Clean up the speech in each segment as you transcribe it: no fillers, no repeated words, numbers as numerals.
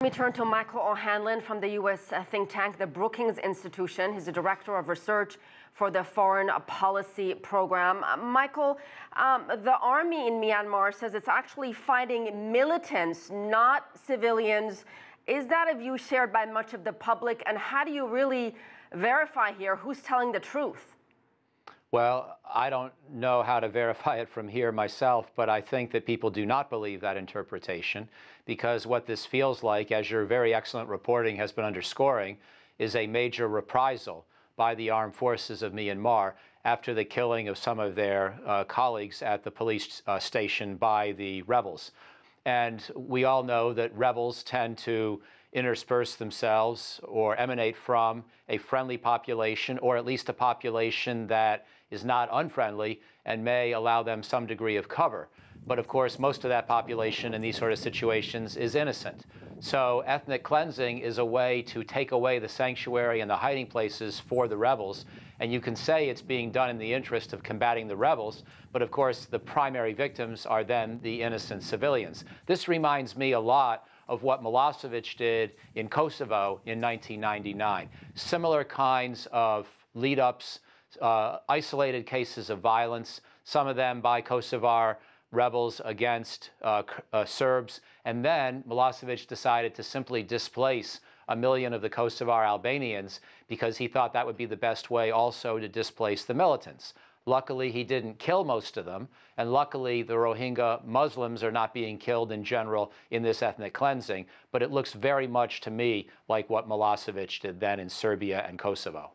Let me turn to Michael O'Hanlon from the U.S. think tank, the Brookings Institution. He's the Director of Research for the Foreign Policy Program. Michael, the army in Myanmar says it's actually fighting militants, not civilians. Is that a view shared by much of the public? And how do you really verify here who's telling the truth? Well, I don't know how to verify it from here myself, but I think that people do not believe that interpretation, because what this feels like, as your very excellent reporting has been underscoring, is a major reprisal by the armed forces of Myanmar after the killing of some of their colleagues at the police station by the rebels. And we all know that rebels tend to intersperse themselves or emanate from a friendly population, or at least a population that is not unfriendly and may allow them some degree of cover. But of course, most of that population in these sort of situations is innocent. So ethnic cleansing is a way to take away the sanctuary and the hiding places for the rebels. And you can say it's being done in the interest of combating the rebels, but of course the primary victims are then the innocent civilians. This reminds me a lot of what Milosevic did in Kosovo in 1999. Similar kinds of lead-ups, isolated cases of violence, some of them by Kosovar rebels against Serbs, and then Milosevic decided to simply displace 1 million of the Kosovar Albanians because he thought that would be the best way also to displace the militants. Luckily, he didn't kill most of them, and luckily the Rohingya Muslims are not being killed in general in this ethnic cleansing, but it looks very much to me like what Milosevic did then in Serbia and Kosovo.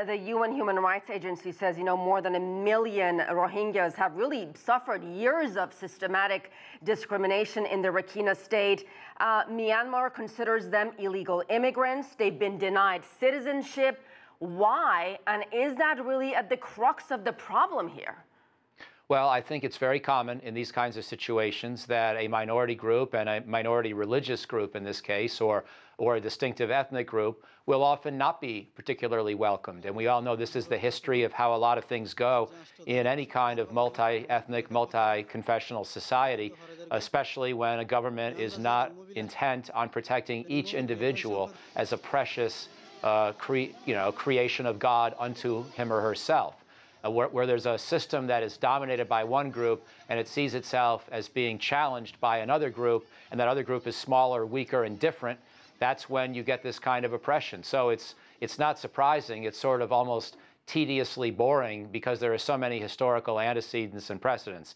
The UN Human Rights Agency says, more than 1 million Rohingyas have really suffered years of systematic discrimination in the Rakhine state. Myanmar considers them illegal immigrants. They've been denied citizenship. Why? And is that really at the crux of the problem here? Well, I think it's very common in these kinds of situations that a minority group, and a minority religious group in this case, or a distinctive ethnic group, will often not be particularly welcomed. And we all know this is the history of how a lot of things go in any kind of multi-ethnic, multi-confessional society, especially when a government is not intent on protecting each individual as a precious creation of God unto him or herself. Where there's a system that is dominated by one group and it sees itself as being challenged by another group, and that other group is smaller, weaker, and different, that's when you get this kind of oppression. So it's not surprising. It's sort of almost tediously boring because there are so many historical antecedents and precedents.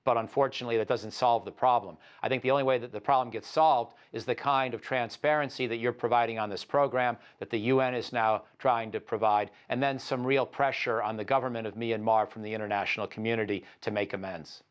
But unfortunately, that doesn't solve the problem. I think the only way that the problem gets solved is the kind of transparency that you're providing on this program, that the UN is now trying to provide, and then some real pressure on the government of Myanmar from the international community to make amends.